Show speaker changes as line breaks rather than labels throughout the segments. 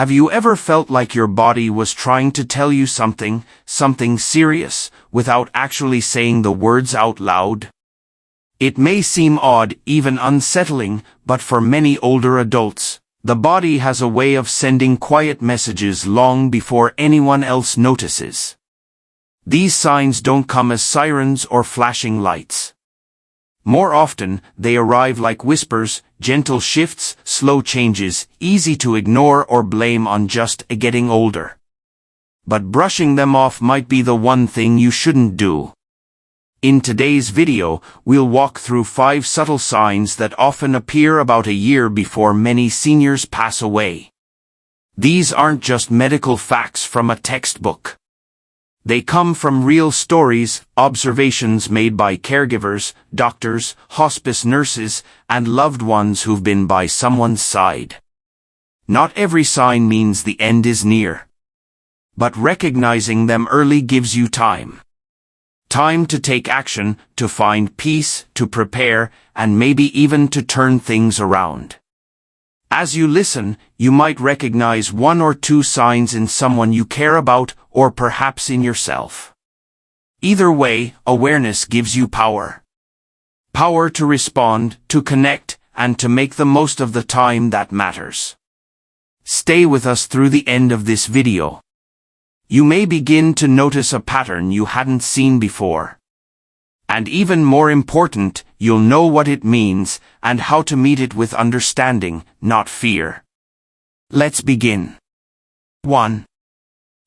Have you ever felt like your body was trying to tell you something serious, without actually saying the words out loud? It may seem odd, even unsettling, but for many older adults, the body has a way of sending quiet messages long before anyone else notices. These signs don't come as sirens or flashing lights. More often, they arrive like whispers, gentle shifts, slow changes, easy to ignore or blame on just getting older. But brushing them off might be the one thing you shouldn't do. In today's video, we'll walk through 5 subtle signs that often appear about a year before many seniors pass away. These aren't just medical facts from a textbook. They come from real stories, observations made by caregivers, doctors, hospice nurses, and loved ones who've been by someone's side. Not every sign means the end is near. But recognizing them early gives you time. Time to take action, to find peace, to prepare, and maybe even to turn things around. As you listen, you might recognize 1 or 2 signs in someone you care about, or perhaps in yourself. Either way, awareness gives you power. Power to respond, to connect, and to make the most of the time that matters. Stay with us through the end of this video. You may begin to notice a pattern you hadn't seen before. And even more important, you'll know what it means, and how to meet it with understanding, not fear. Let's begin. 1.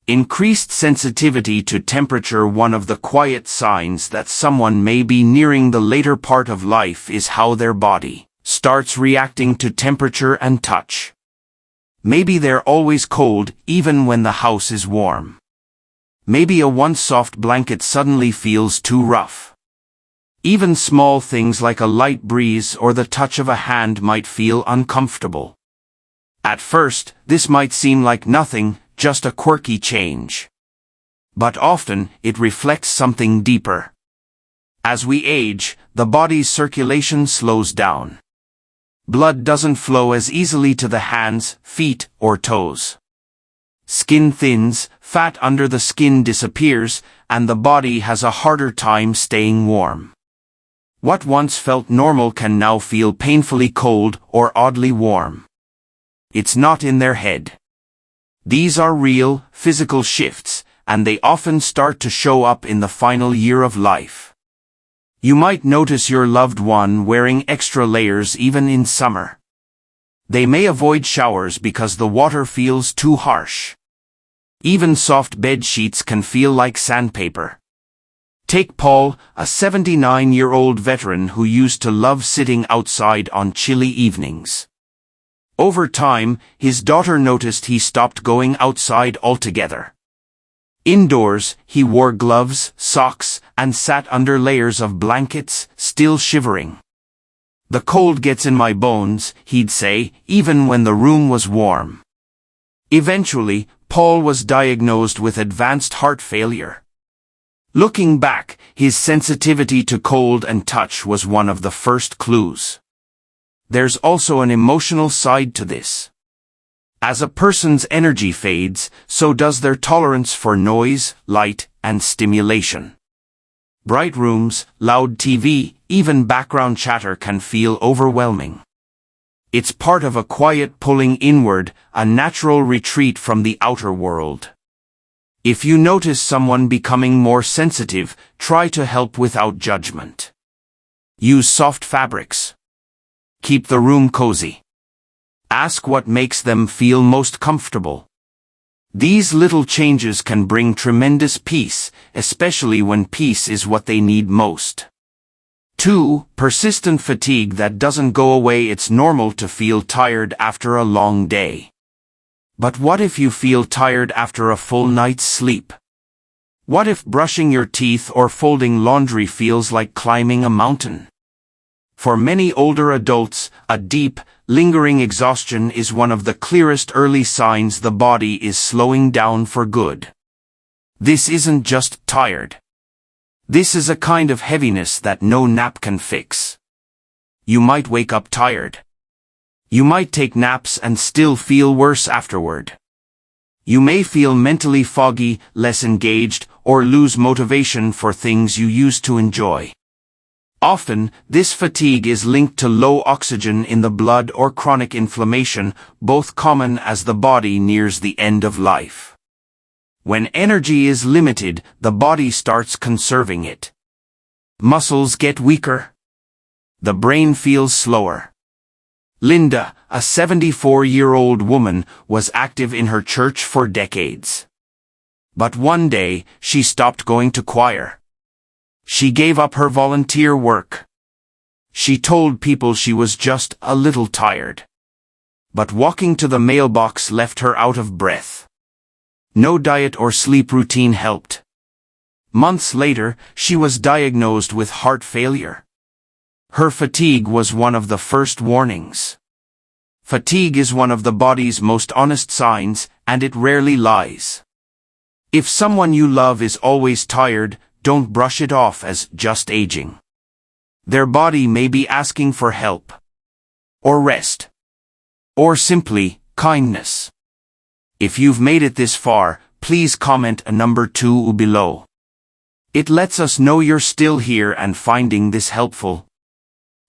Increased sensitivity to temperature. One of the quiet signs that someone may be nearing the later part of life is how their body starts reacting to temperature and touch. Maybe they're always cold, even when the house is warm. Maybe a once soft blanket suddenly feels too rough. Even small things like a light breeze or the touch of a hand might feel uncomfortable. At first, this might seem like nothing, just a quirky change. But often, it reflects something deeper. As we age, the body's circulation slows down. Blood doesn't flow as easily to the hands, feet, or toes. Skin thins, fat under the skin disappears, and the body has a harder time staying warm. What once felt normal can now feel painfully cold or oddly warm. It's not in their head. These are real, physical shifts, and they often start to show up in the final year of life. You might notice your loved one wearing extra layers even in summer. They may avoid showers because the water feels too harsh. Even soft bed sheets can feel like sandpaper. Take Paul, a 79-year-old veteran who used to love sitting outside on chilly evenings. Over time, his daughter noticed he stopped going outside altogether. Indoors, he wore gloves, socks, and sat under layers of blankets, still shivering. "The cold gets in my bones," he'd say, even when the room was warm. Eventually, Paul was diagnosed with advanced heart failure. Looking back, his sensitivity to cold and touch was one of the first clues. There's also an emotional side to this. As a person's energy fades, so does their tolerance for noise, light, and stimulation. Bright rooms, loud TV, even background chatter can feel overwhelming. It's part of a quiet pulling inward, a natural retreat from the outer world. If you notice someone becoming more sensitive, try to help without judgment. Use soft fabrics. Keep the room cozy. Ask what makes them feel most comfortable. These little changes can bring tremendous peace, especially when peace is what they need most. 2. Persistent fatigue that doesn't go away. It's normal to feel tired after a long day. But what if you feel tired after a full night's sleep? What if brushing your teeth or folding laundry feels like climbing a mountain? For many older adults, a deep, lingering exhaustion is one of the clearest early signs the body is slowing down for good. This isn't just tired. This is a kind of heaviness that no nap can fix. You might wake up tired. You might take naps and still feel worse afterward. You may feel mentally foggy, less engaged, or lose motivation for things you used to enjoy. Often, this fatigue is linked to low oxygen in the blood or chronic inflammation, both common as the body nears the end of life. When energy is limited, the body starts conserving it. Muscles get weaker. The brain feels slower. Linda, a 74-year-old woman, was active in her church for decades. But one day, she stopped going to choir. She gave up her volunteer work. She told people she was just a little tired. But walking to the mailbox left her out of breath. No diet or sleep routine helped. Months later, she was diagnosed with heart failure. Her fatigue was one of the first warnings. Fatigue is one of the body's most honest signs, and it rarely lies. If someone you love is always tired, don't brush it off as just aging. Their body may be asking for help, or rest, or simply kindness. If you've made it this far, please comment a number 2 below. It lets us know you're still here and finding this helpful.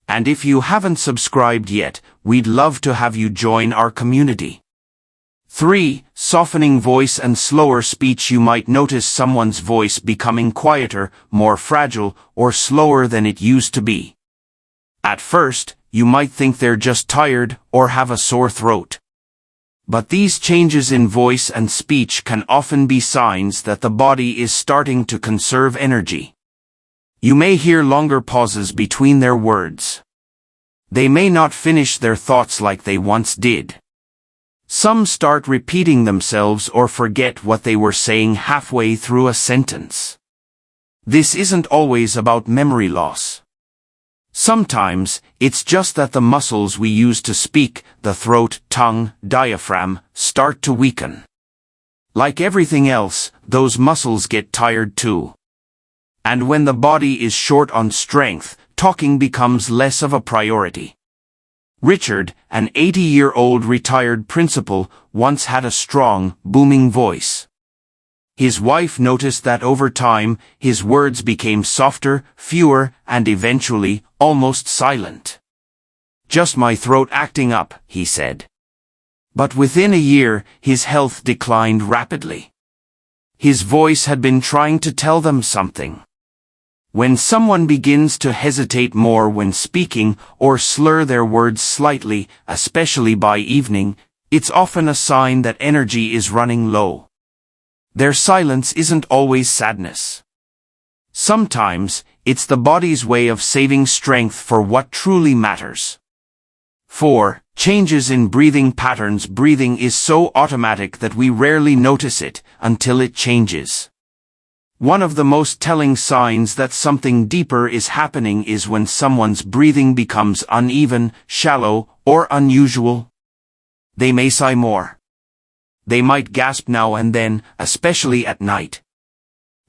And if you haven't subscribed yet, we'd love to have you join our community. 3. Softening voice and slower speech. You might notice someone's voice becoming quieter, more fragile, or slower than it used to be. At first, you might think they're just tired or have a sore throat. But these changes in voice and speech can often be signs that the body is starting to conserve energy. You may hear longer pauses between their words. They may not finish their thoughts like they once did. Some start repeating themselves or forget what they were saying halfway through a sentence. This isn't always about memory loss. Sometimes, it's just that the muscles we use to speak, the throat, tongue, diaphragm, start to weaken. Like everything else, those muscles get tired too. And when the body is short on strength, talking becomes less of a priority. Richard, an 80-year-old retired principal, once had a strong, booming voice. His wife noticed that over time, his words became softer, fewer, and eventually, almost silent. "Just my throat acting up," he said. But within a year, his health declined rapidly. His voice had been trying to tell them something. When someone begins to hesitate more when speaking or slur their words slightly, especially by evening, it's often a sign that energy is running low. Their silence isn't always sadness. Sometimes, it's the body's way of saving strength for what truly matters. 4. Changes in breathing patterns. Breathing is so automatic that we rarely notice it until it changes. One of the most telling signs that something deeper is happening is when someone's breathing becomes uneven, shallow, or unusual. They may sigh more. They might gasp now and then, especially at night.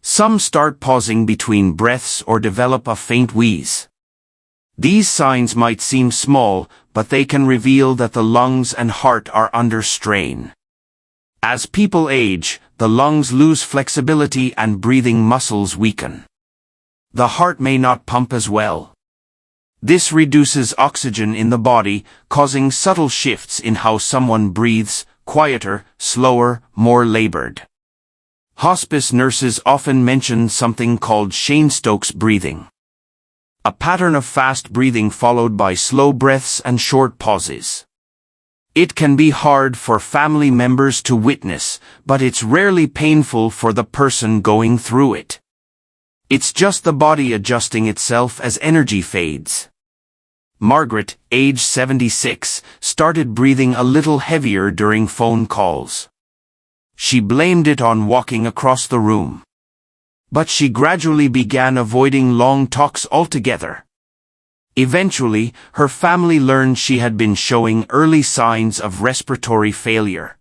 Some start pausing between breaths or develop a faint wheeze. These signs might seem small, but they can reveal that the lungs and heart are under strain. As people age, the lungs lose flexibility and breathing muscles weaken. The heart may not pump as well. This reduces oxygen in the body, causing subtle shifts in how someone breathes, quieter, slower, more labored. Hospice nurses often mention something called Cheyne-Stokes breathing. A pattern of fast breathing followed by slow breaths and short pauses. It can be hard for family members to witness, but it's rarely painful for the person going through it. It's just the body adjusting itself as energy fades. Margaret, age 76, started breathing a little heavier during phone calls. She blamed it on walking across the room. But she gradually began avoiding long talks altogether. Eventually, her family learned she had been showing early signs of respiratory failure.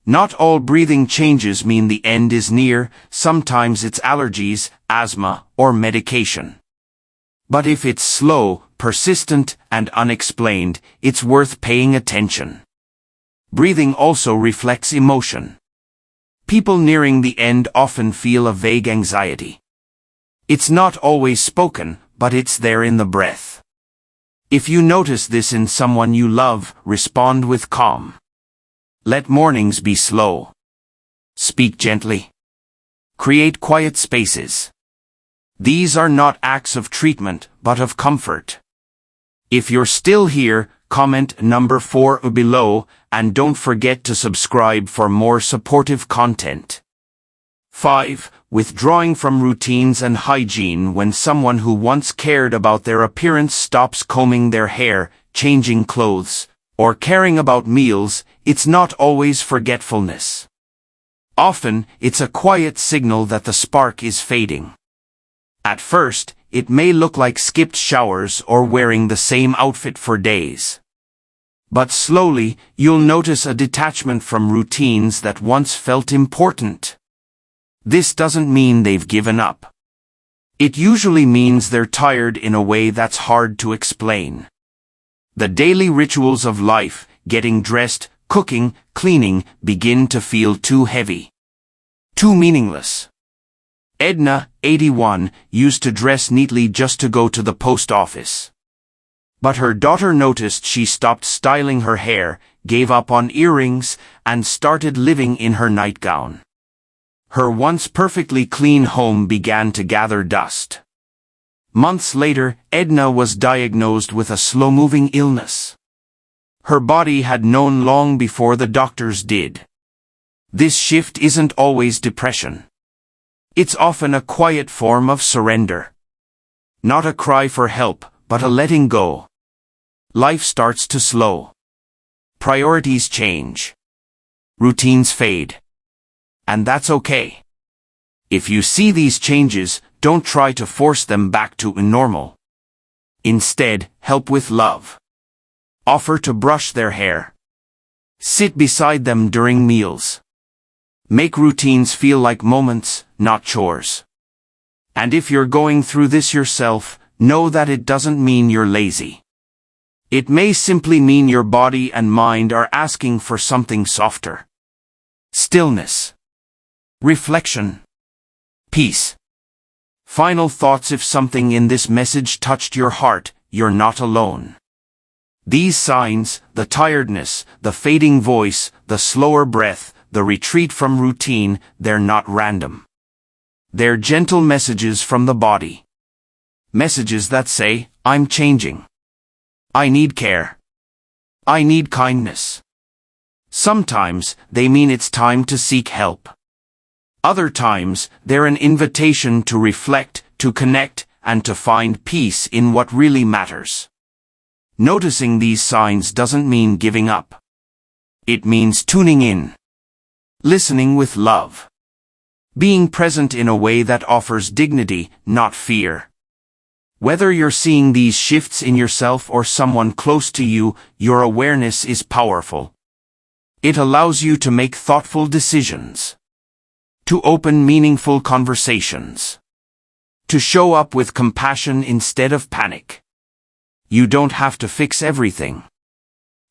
Not all breathing changes mean the end is near. Sometimes it's allergies, asthma, or medication. But if it's slow, persistent, and unexplained, it's worth paying attention. Breathing also reflects emotion. People nearing the end often feel a vague anxiety. It's not always spoken, but it's there in the breath. If you notice this in someone you love, respond with calm. Let mornings be slow. Speak gently. Create quiet spaces. These are not acts of treatment, but of comfort. If you're still here, comment number 4 below, and don't forget to subscribe for more supportive content. 5. Withdrawing from routines and hygiene. When someone who once cared about their appearance stops combing their hair, changing clothes, or caring about meals, it's not always forgetfulness. Often, it's a quiet signal that the spark is fading. At first, it may look like skipped showers or wearing the same outfit for days. But slowly, you'll notice a detachment from routines that once felt important. This doesn't mean they've given up. It usually means they're tired in a way that's hard to explain. The daily rituals of life, getting dressed, cooking, cleaning, begin to feel too heavy. Too meaningless. Edna, 81, used to dress neatly just to go to the post office. But her daughter noticed she stopped styling her hair, gave up on earrings, and started living in her nightgown. Her once perfectly clean home began to gather dust. Months later, Edna was diagnosed with a slow-moving illness. Her body had known long before the doctors did. This shift isn't always depression. It's often a quiet form of surrender. Not a cry for help, but a letting go. Life starts to slow. Priorities change. Routines fade. And that's okay. If you see these changes, don't try to force them back to normal. Instead, help with love. Offer to brush their hair. Sit beside them during meals. Make routines feel like moments, not chores. And if you're going through this yourself, know that it doesn't mean you're lazy. It may simply mean your body and mind are asking for something softer. Stillness. Reflection. Peace. Final thoughts. If something in this message touched your heart, you're not alone. These signs, the tiredness, the fading voice, the slower breath, the retreat from routine, they're not random. They're gentle messages from the body. Messages that say, I'm changing. I need care. I need kindness. Sometimes, they mean it's time to seek help. Other times, they're an invitation to reflect, to connect, and to find peace in what really matters. Noticing these signs doesn't mean giving up. It means tuning in. Listening with love. Being present in a way that offers dignity, not fear. Whether you're seeing these shifts in yourself or someone close to you, your awareness is powerful. It allows you to make thoughtful decisions. To open meaningful conversations. To show up with compassion instead of panic. You don't have to fix everything.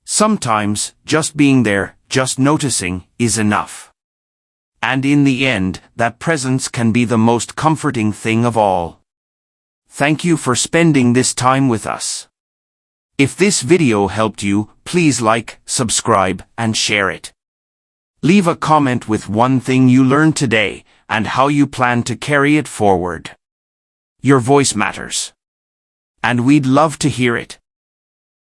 Sometimes, just being there, just noticing, is enough. And in the end, that presence can be the most comforting thing of all. Thank you for spending this time with us. If this video helped you, please like, subscribe, and share it. Leave a comment with one thing you learned today, and how you plan to carry it forward. Your voice matters. And we'd love to hear it.